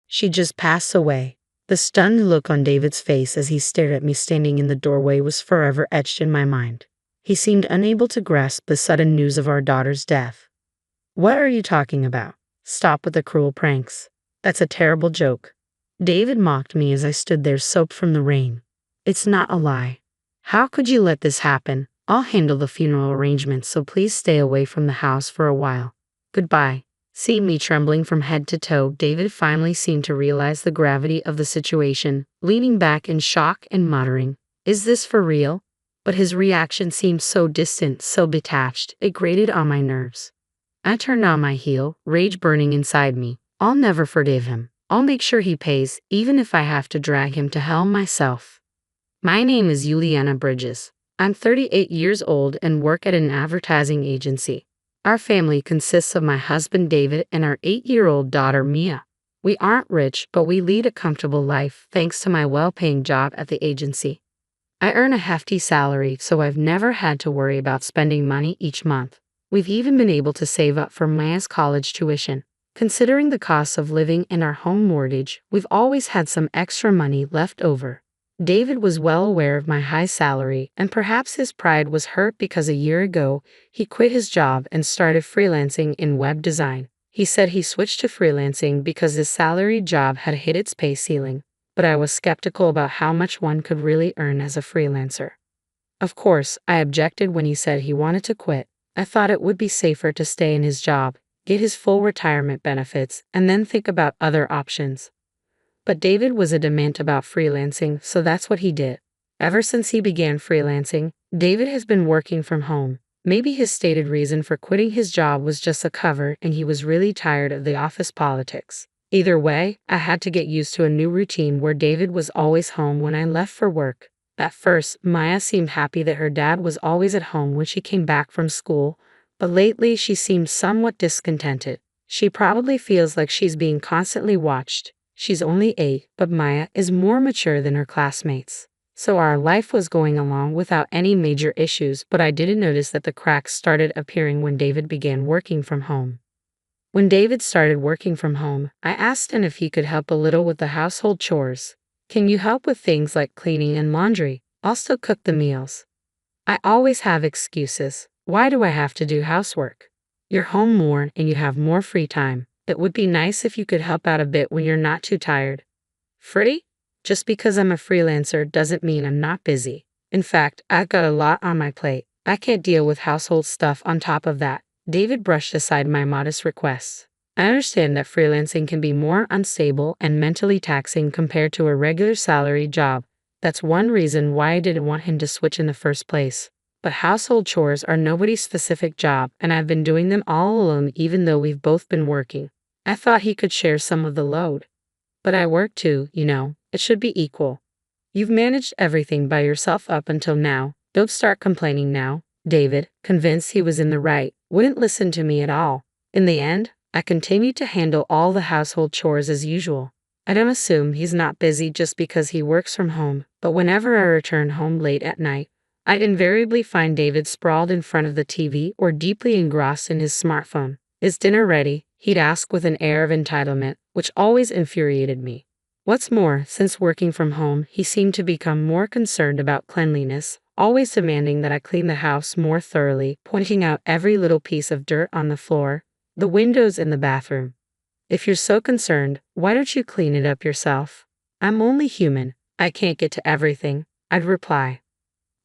She just passed away. The stunned look on David's face as he stared at me standing in the doorway was forever etched in my mind. He seemed unable to grasp the sudden news of our daughter's death. What are you talking about? Stop with the cruel pranks. That's a terrible joke. David mocked me as I stood there soaked from the rain. It's not a lie. How could you let this happen? I'll handle the funeral arrangements, so please stay away from the house for a while. Goodbye. Seeing me trembling from head to toe, David finally seemed to realize the gravity of the situation, leaning back in shock and muttering, "Is this for real?" But his reaction seemed so distant, so detached, it grated on my nerves. I turned on my heel, rage burning inside me. I'll never forgive him. I'll make sure he pays, even if I have to drag him to hell myself. My name is Juliana Bridges. I'm 38 years old and work at an advertising agency. Our family consists of my husband David and our 8-year-old daughter Mia. We aren't rich, but we lead a comfortable life thanks to my well-paying job at the agency. I earn a hefty salary, so I've never had to worry about spending money each month. We've even been able to save up for Maya's college tuition. Considering the cost of living and our home mortgage, we've always had some extra money left over. David was well aware of my high salary, and perhaps his pride was hurt because a year ago, he quit his job and started freelancing in web design. He said he switched to freelancing because his salaried job had hit its pay ceiling, but I was skeptical about how much one could really earn as a freelancer. Of course, I objected when he said he wanted to quit. I thought it would be safer to stay in his job, get his full retirement benefits, and then think about other options. But David was adamant about freelancing, so that's what he did. Ever since he began freelancing, David has been working from home. Maybe his stated reason for quitting his job was just a cover and he was really tired of the office politics. Either way, I had to get used to a new routine where David was always home when I left for work. At first, Maya seemed happy that her dad was always at home when she came back from school, but lately she seemed somewhat discontented. She probably feels like she's being constantly watched. She's only 8, but Maya is more mature than her classmates. So our life was going along without any major issues, but I didn't notice that the cracks started appearing when David began working from home. When David started working from home, I asked him if he could help a little with the household chores. Can you help with things like cleaning and laundry? I'll still cook the meals. I always have excuses. Why do I have to do housework? You're home more and you have more free time. It would be nice if you could help out a bit when you're not too tired. Free? Just because I'm a freelancer doesn't mean I'm not busy. In fact, I've got a lot on my plate. I can't deal with household stuff on top of that. David brushed aside my modest requests. I understand that freelancing can be more unstable and mentally taxing compared to a regular salary job. That's one reason why I didn't want him to switch in the first place. But household chores are nobody's specific job, and I've been doing them all alone even though we've both been working. I thought he could share some of the load. But I work too, you know. It should be equal. You've managed everything by yourself up until now. Don't start complaining now. David, convinced he was in the right, wouldn't listen to me at all. In the end, I continued to handle all the household chores as usual. I don't assume he's not busy just because he works from home, but whenever I return home late at night, I'd invariably find David sprawled in front of the TV or deeply engrossed in his smartphone. Is dinner ready? He'd ask with an air of entitlement, which always infuriated me. What's more, since working from home, he seemed to become more concerned about cleanliness, always demanding that I clean the house more thoroughly, pointing out every little piece of dirt on the floor, the windows in the bathroom. If you're so concerned, why don't you clean it up yourself? I'm only human. I can't get to everything, I'd reply.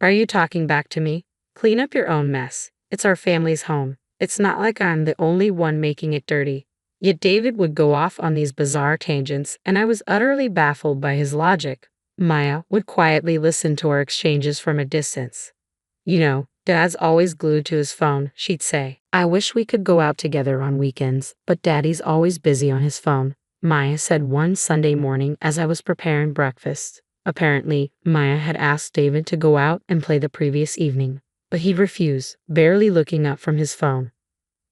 Are you talking back to me? Clean up your own mess. It's our family's home. It's not like I'm the only one making it dirty. Yet David would go off on these bizarre tangents, and I was utterly baffled by his logic. Maya would quietly listen to our exchanges from a distance. You know, Dad's always glued to his phone, she'd say. I wish we could go out together on weekends, but Daddy's always busy on his phone, Maya said one Sunday morning as I was preparing breakfast. Apparently, Maya had asked David to go out and play the previous evening, but he'd refuse, barely looking up from his phone.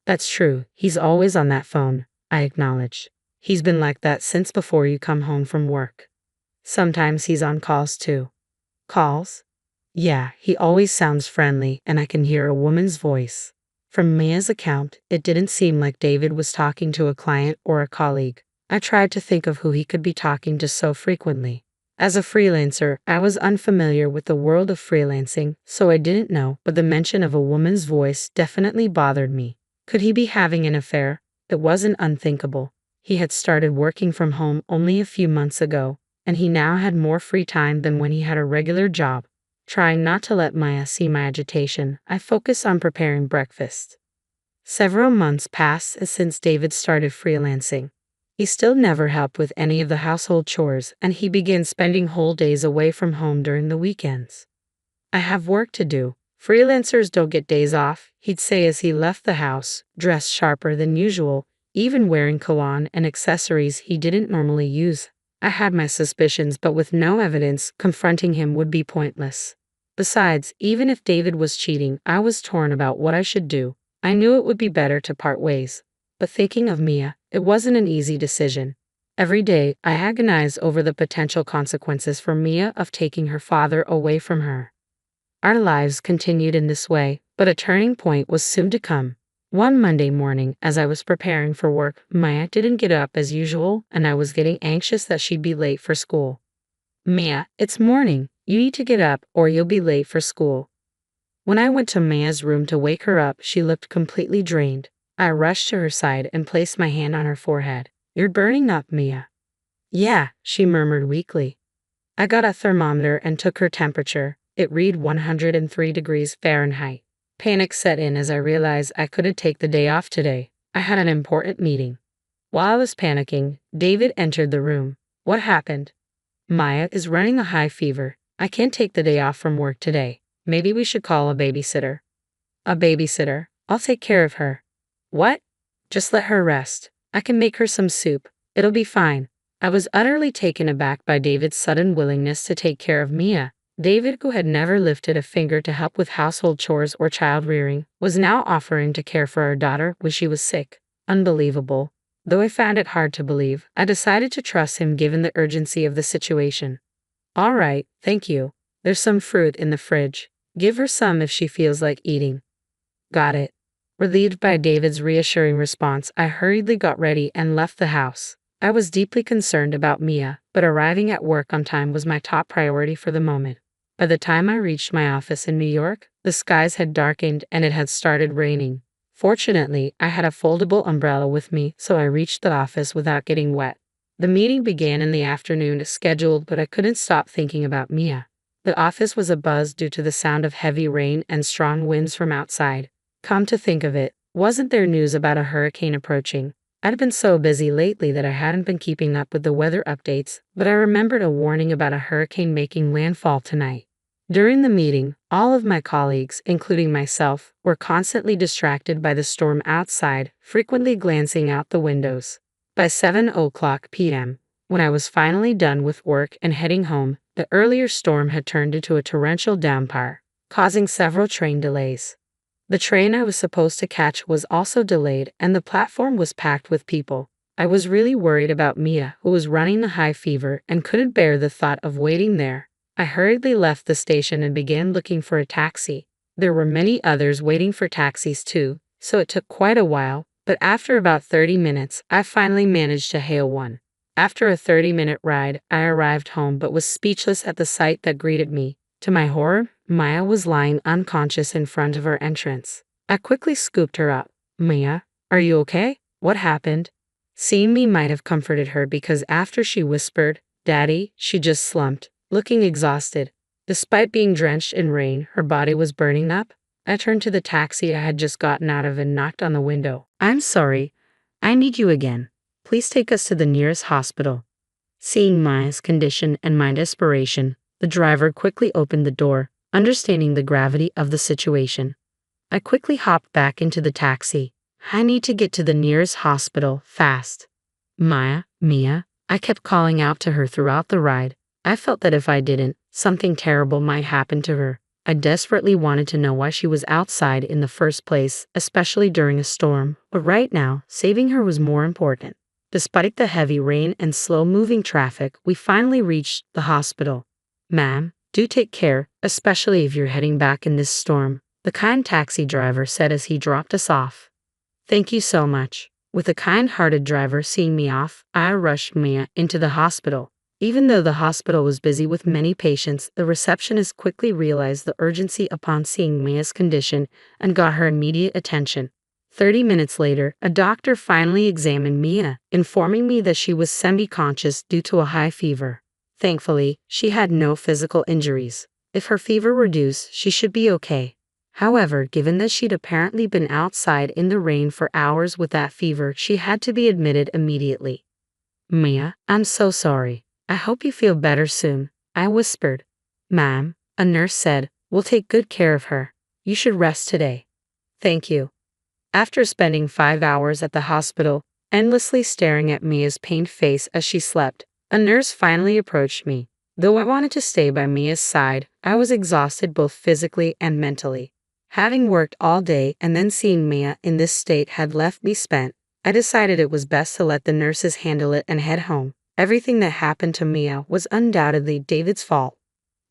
That's true, he's always on that phone, I acknowledged. He's been like that since before you come home from work. Sometimes he's on calls too. Calls? Yeah, he always sounds friendly and I can hear a woman's voice. From Maya's account, it didn't seem like David was talking to a client or a colleague. I tried to think of who he could be talking to so frequently. As a freelancer, I was unfamiliar with the world of freelancing, so I didn't know, but the mention of a woman's voice definitely bothered me. Could he be having an affair? It wasn't unthinkable. He had started working from home only a few months ago, and he now had more free time than when he had a regular job. Trying not to let Maya see my agitation, I focused on preparing breakfast. Several months passed since David started freelancing. He still never helped with any of the household chores, and he began spending whole days away from home during the weekends. I have work to do. Freelancers don't get days off, he'd say as he left the house, dressed sharper than usual, even wearing cologne and accessories he didn't normally use. I had my suspicions, but with no evidence, confronting him would be pointless. Besides, even if David was cheating, I was torn about what I should do. I knew it would be better to part ways. But thinking of Mia, it wasn't an easy decision. Every day, I agonized over the potential consequences for Mia of taking her father away from her. Our lives continued in this way, but a turning point was soon to come. One Monday morning, as I was preparing for work, Mia didn't get up as usual, and I was getting anxious that she'd be late for school. "Mia, it's morning. You need to get up, or you'll be late for school." When I went to Mia's room to wake her up, she looked completely drained. I rushed to her side and placed my hand on her forehead. "You're burning up, Mia." "Yeah," she murmured weakly. I got a thermometer and took her temperature. It read 103 degrees Fahrenheit. Panic set in as I realized I couldn't take the day off today. I had an important meeting. While I was panicking, David entered the room. "What happened?" "Maya is running a high fever. I can't take the day off from work today. Maybe we should call a babysitter." "A babysitter? I'll take care of her." "What?" "Just let her rest. I can make her some soup. It'll be fine." I was utterly taken aback by David's sudden willingness to take care of Mia. David, who had never lifted a finger to help with household chores or child rearing, was now offering to care for our daughter when she was sick. Unbelievable. Though I found it hard to believe, I decided to trust him given the urgency of the situation. "All right, thank you. There's some fruit in the fridge. Give her some if she feels like eating." "Got it." Relieved by David's reassuring response, I hurriedly got ready and left the house. I was deeply concerned about Mia, but arriving at work on time was my top priority for the moment. By the time I reached my office in New York, the skies had darkened and it had started raining. Fortunately, I had a foldable umbrella with me, so I reached the office without getting wet. The meeting began in the afternoon as scheduled, but I couldn't stop thinking about Mia. The office was abuzz due to the sound of heavy rain and strong winds from outside. Come to think of it, wasn't there news about a hurricane approaching? I'd been so busy lately that I hadn't been keeping up with the weather updates, but I remembered a warning about a hurricane making landfall tonight. During the meeting, all of my colleagues, including myself, were constantly distracted by the storm outside, frequently glancing out the windows. By 7:00 p.m., when I was finally done with work and heading home, the earlier storm had turned into a torrential downpour, causing several train delays. The train I was supposed to catch was also delayed, and the platform was packed with people. I was really worried about Mia, who was running a high fever and couldn't bear the thought of waiting there. I hurriedly left the station and began looking for a taxi. There were many others waiting for taxis too, so it took quite a while, but after about 30 minutes, I finally managed to hail one. After a 30-minute ride, I arrived home but was speechless at the sight that greeted me. To my horror, Maya was lying unconscious in front of her entrance. I quickly scooped her up. "Mia, are you okay? What happened?" Seeing me might have comforted her because after she whispered, "Daddy," she just slumped, looking exhausted. Despite being drenched in rain, her body was burning up. I turned to the taxi I had just gotten out of and knocked on the window. "I'm sorry. I need you again. Please take us to the nearest hospital." Seeing Maya's condition and my desperation, the driver quickly opened the door, understanding the gravity of the situation. I quickly hopped back into the taxi. "I need to get to the nearest hospital, fast." "Maya, Mia," I kept calling out to her throughout the ride. I felt that if I didn't, something terrible might happen to her. I desperately wanted to know why she was outside in the first place, especially during a storm, but right now, saving her was more important. Despite the heavy rain and slow-moving traffic, we finally reached the hospital. "Ma'am, do take care, especially if you're heading back in this storm," the kind taxi driver said as he dropped us off. "Thank you so much." With a kind-hearted driver seeing me off, I rushed Mia into the hospital. Even though the hospital was busy with many patients, the receptionist quickly realized the urgency upon seeing Mia's condition and got her immediate attention. 30 minutes later, a doctor finally examined Mia, informing me that she was semi-conscious due to a high fever. Thankfully, she had no physical injuries. If her fever reduced, she should be okay. However, given that she'd apparently been outside in the rain for hours with that fever, she had to be admitted immediately. "Mia, I'm so sorry. I hope you feel better soon," I whispered. "Ma'am," a nurse said, "we'll take good care of her. You should rest today." "Thank you." After spending 5 hours at the hospital, endlessly staring at Mia's pained face as she slept, a nurse finally approached me. Though I wanted to stay by Mia's side, I was exhausted both physically and mentally. Having worked all day and then seeing Mia in this state had left me spent, I decided it was best to let the nurses handle it and head home. Everything that happened to Mia was undoubtedly David's fault.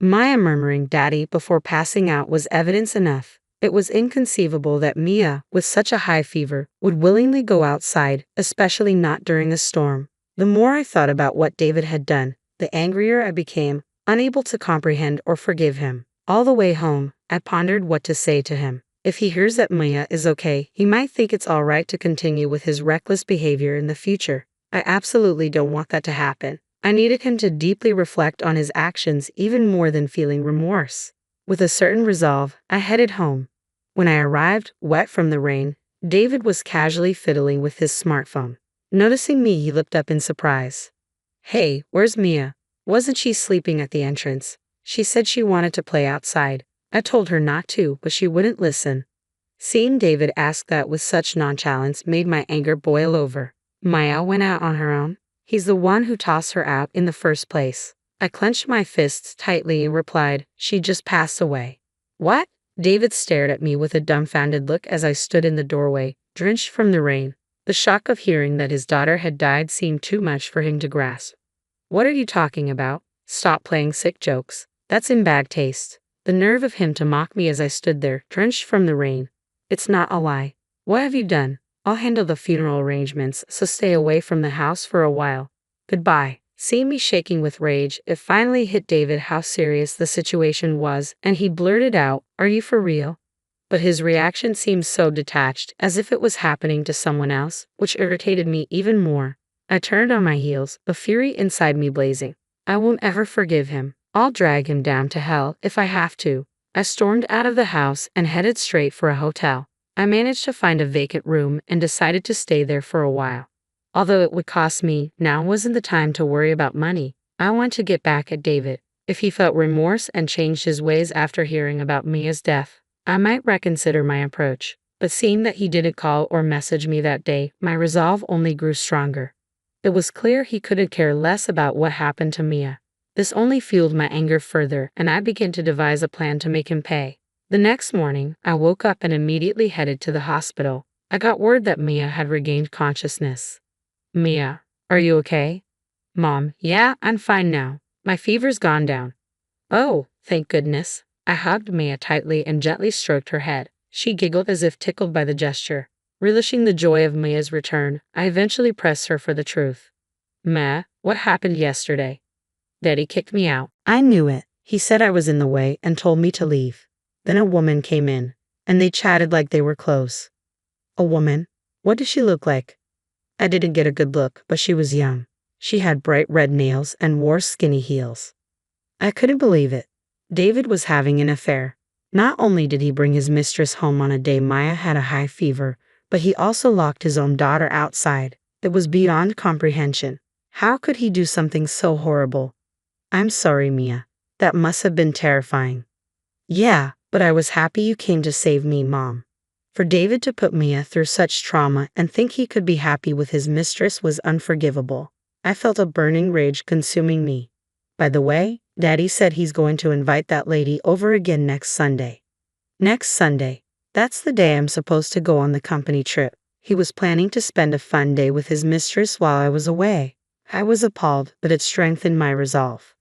Maya murmuring "Daddy" before passing out was evidence enough. It was inconceivable that Mia, with such a high fever, would willingly go outside, especially not during a storm. The more I thought about what David had done, the angrier I became, unable to comprehend or forgive him. All the way home, I pondered what to say to him. If he hears that Mia is okay, he might think it's all right to continue with his reckless behavior in the future. I absolutely don't want that to happen. I needed him to deeply reflect on his actions even more than feeling remorse. With a certain resolve, I headed home. When I arrived, wet from the rain, David was casually fiddling with his smartphone. Noticing me, he looked up in surprise. "Hey, where's Mia? Wasn't she sleeping at the entrance? She said she wanted to play outside. I told her not to, but she wouldn't listen." Seeing David ask that with such nonchalance made my anger boil over. Maya went out on her own? He's the one who tossed her out in the first place. I clenched my fists tightly and replied, "She just passed away." "What?" David stared at me with a dumbfounded look as I stood in the doorway, drenched from the rain. The shock of hearing that his daughter had died seemed too much for him to grasp. "What are you talking about? Stop playing sick jokes. That's in bad taste." The nerve of him to mock me as I stood there, drenched from the rain. "It's not a lie. What have you done? I'll handle the funeral arrangements, so stay away from the house for a while. Goodbye." Seeing me shaking with rage, it finally hit David how serious the situation was, and he blurted out, "Are you for real?" But his reaction seemed so detached, as if it was happening to someone else, which irritated me even more. I turned on my heels, the fury inside me blazing. I won't ever forgive him. I'll drag him down to hell if I have to. I stormed out of the house and headed straight for a hotel. I managed to find a vacant room and decided to stay there for a while. Although it would cost me, now wasn't the time to worry about money. I want to get back at David. If he felt remorse and changed his ways after hearing about Mia's death, I might reconsider my approach. But seeing that he didn't call or message me that day, my resolve only grew stronger. It was clear he couldn't care less about what happened to Mia. This only fueled my anger further, and I began to devise a plan to make him pay. The next morning, I woke up and immediately headed to the hospital. I got word that Mia had regained consciousness. "Mia, are you okay?" "Mom, yeah, I'm fine now. My fever's gone down." "Oh, thank goodness." I hugged Mia tightly and gently stroked her head. She giggled as if tickled by the gesture. Relishing the joy of Mia's return, I eventually pressed her for the truth. "Ma, what happened yesterday?" "Daddy kicked me out." I knew it. He said I was in the way and told me to leave. Then a woman came in, and they chatted like they were close. "A woman? What did she look like?" I didn't get a good look, but she was young. She had bright red nails and wore skinny heels. I couldn't believe it. David was having an affair. Not only did he bring his mistress home on a day Maya had a high fever, but he also locked his own daughter outside. It was beyond comprehension. How could he do something so horrible? "I'm sorry, Mia. That must have been terrifying." "Yeah, but I was happy you came to save me, Mom." For David to put Mia through such trauma and think he could be happy with his mistress was unforgivable. I felt a burning rage consuming me. "By the way, Daddy said he's going to invite that lady over again next Sunday." Next Sunday? That's the day I'm supposed to go on the company trip. He was planning to spend a fun day with his mistress while I was away. I was appalled, but it strengthened my resolve.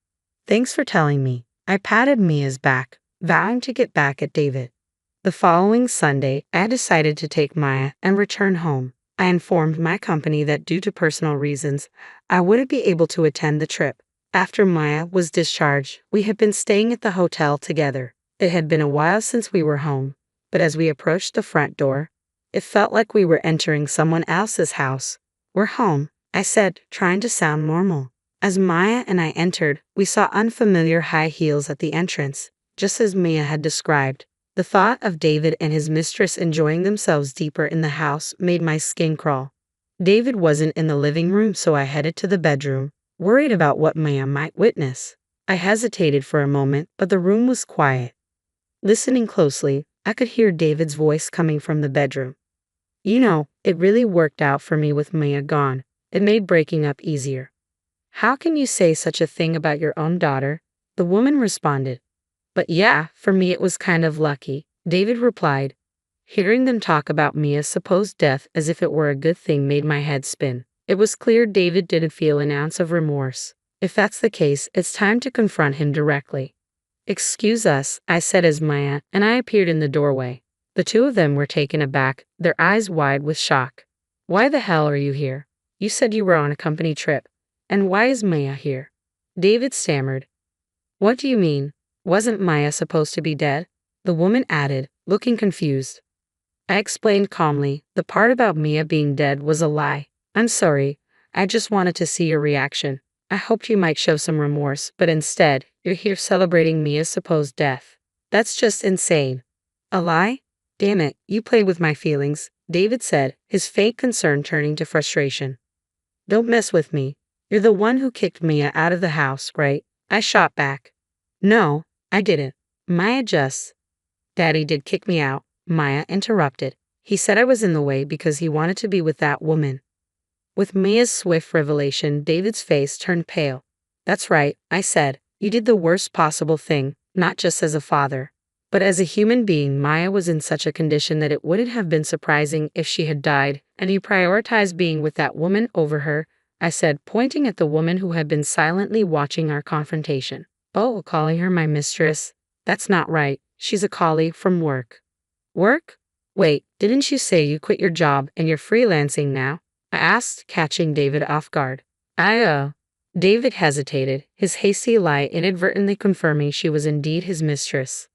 "Thanks for telling me." I patted Mia's back, vowing to get back at David. The following Sunday, I decided to take Maya and return home. I informed my company that due to personal reasons, I wouldn't be able to attend the trip. After Maya was discharged, we had been staying at the hotel together. It had been a while since we were home, but as we approached the front door, it felt like we were entering someone else's house. "We're home," I said, trying to sound normal. As Maya and I entered, we saw unfamiliar high heels at the entrance, just as Mia had described. The thought of David and his mistress enjoying themselves deeper in the house made my skin crawl. David wasn't in the living room, so I headed to the bedroom, worried about what Mia might witness. I hesitated for a moment, but the room was quiet. Listening closely, I could hear David's voice coming from the bedroom. "You know, it really worked out for me with Mia gone. It made breaking up easier." "How can you say such a thing about your own daughter?" the woman responded. "But yeah, for me it was kind of lucky," David replied. Hearing them talk about Mia's supposed death as if it were a good thing made my head spin. It was clear David didn't feel an ounce of remorse. If that's the case, it's time to confront him directly. "Excuse us," I said as Maya and I appeared in the doorway. The two of them were taken aback, their eyes wide with shock. "Why the hell are you here? You said you were on a company trip. And why is Maya here?" David stammered. "What do you mean? Wasn't Maya supposed to be dead?" the woman added, looking confused. I explained calmly, "The part about Mia being dead was a lie. I'm sorry. I just wanted to see your reaction. I hoped you might show some remorse, but instead, you're here celebrating Mia's supposed death. That's just insane." "A lie? Damn it, you played with my feelings," David said, his fake concern turning to frustration. "Don't mess with me. You're the one who kicked Mia out of the house, right?" I shot back. "No, I didn't. Maya just—" "Daddy did kick me out," Maya interrupted. "He said I was in the way because he wanted to be with that woman." With Mia's swift revelation, David's face turned pale. "That's right," I said. "You did the worst possible thing, not just as a father, but as a human being." Maya was in such a condition that it wouldn't have been surprising if she had died, and you prioritized being with that woman over her, I said, pointing at the woman who had been silently watching our confrontation. "Oh, calling her my mistress? That's not right. She's a colleague from work." "Work? Wait, didn't you say you quit your job and you're freelancing now?" I asked, catching David off guard. David hesitated, his hasty lie inadvertently confirming she was indeed his mistress.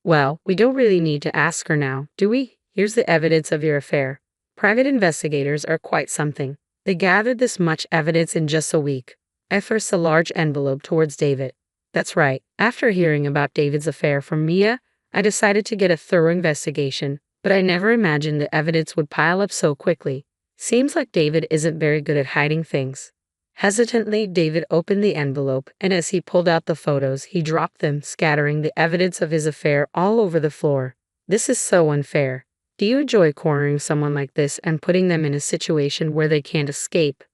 "Well, we don't really need to ask her now, do we? Here's the evidence of your affair." Private investigators are quite something. They gathered this much evidence in just a week. I thrust a large envelope towards David. "That's right. After hearing about David's affair from Mia, I decided to get a thorough investigation, but I never imagined the evidence would pile up so quickly. Seems like David isn't very good at hiding things." Hesitantly, David opened the envelope, and as he pulled out the photos, he dropped them, scattering the evidence of his affair all over the floor. "This is so unfair. Do you enjoy cornering someone like this and putting them in a situation where they can't escape?"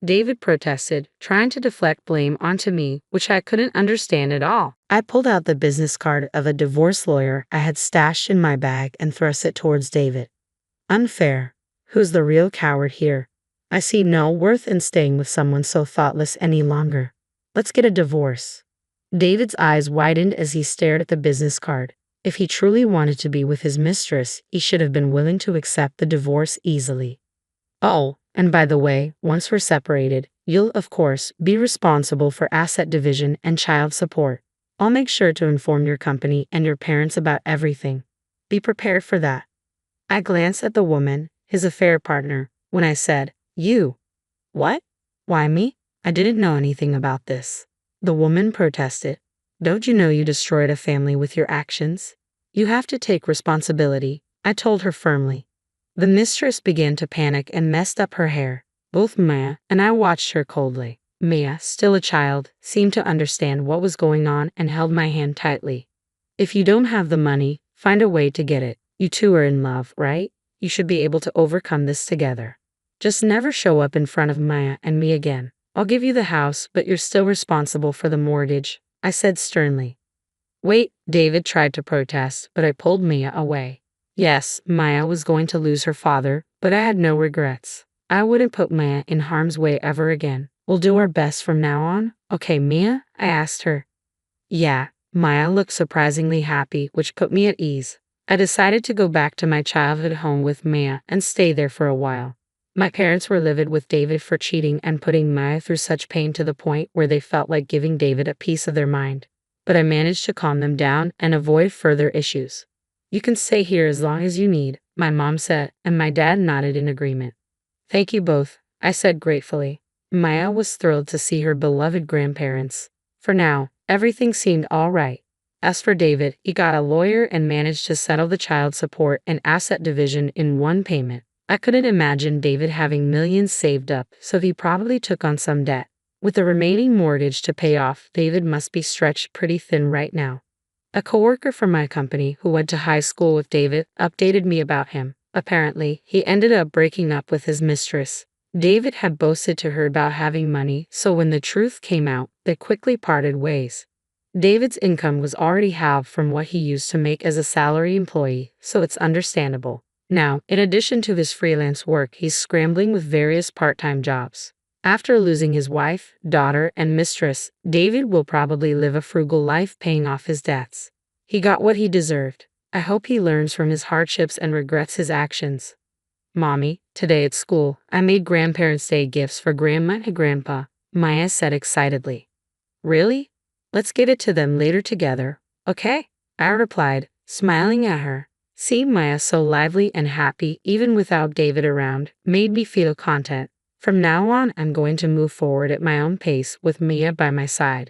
David protested, trying to deflect blame onto me, which I couldn't understand at all. I pulled out the business card of a divorce lawyer I had stashed in my bag and thrust it towards David. "Unfair. Who's the real coward here? I see no worth in staying with someone so thoughtless any longer. Let's get a divorce." David's eyes widened as he stared at the business card. If he truly wanted to be with his mistress, he should have been willing to accept the divorce easily. "Oh, and by the way, once we're separated, you'll, of course, be responsible for asset division and child support. I'll make sure to inform your company and your parents about everything. Be prepared for that." I glanced at the woman, his affair partner, when I said, "You." "What? Why me? I didn't know anything about this." The woman protested. "Don't you know you destroyed a family with your actions? You have to take responsibility," I told her firmly. The mistress began to panic and messed up her hair. Both Mia and I watched her coldly. Mia, still a child, seemed to understand what was going on and held my hand tightly. "If you don't have the money, find a way to get it. You two are in love, right? You should be able to overcome this together. Just never show up in front of Maya and me again. I'll give you the house, but you're still responsible for the mortgage," I said sternly. "Wait," David tried to protest, but I pulled Mia away. Yes, Maya was going to lose her father, but I had no regrets. I wouldn't put Maya in harm's way ever again. "We'll do our best from now on, okay, Mia?" I asked her. "Yeah." Maya looked surprisingly happy, which put me at ease. I decided to go back to my childhood home with Maya and stay there for a while. My parents were livid with David for cheating and putting Maya through such pain to the point where they felt like giving David a piece of their mind. But I managed to calm them down and avoid further issues. You can stay here as long as you need, my mom said, and my dad nodded in agreement. Thank you both, I said gratefully. Maya was thrilled to see her beloved grandparents. For now, everything seemed all right. As for David, he got a lawyer and managed to settle the child support and asset division in one payment. I couldn't imagine David having millions saved up, so he probably took on some debt. With the remaining mortgage to pay off, David must be stretched pretty thin right now. A coworker from my company who went to high school with David updated me about him. Apparently, he ended up breaking up with his mistress. David had boasted to her about having money, so when the truth came out, they quickly parted ways. David's income was already halved from what he used to make as a salary employee, so it's understandable. Now, in addition to his freelance work, he's scrambling with various part-time jobs. After losing his wife, daughter, and mistress, David will probably live a frugal life paying off his debts. He got what he deserved. I hope he learns from his hardships and regrets his actions. Mommy, today at school, I made Grandparents' Day gifts for Grandma and Grandpa, Maya said excitedly. Really? Let's get it to them later together, okay? I replied, smiling at her. Seeing Maya so lively and happy even without David around made me feel content. From now on, I'm going to move forward at my own pace with Mia by my side.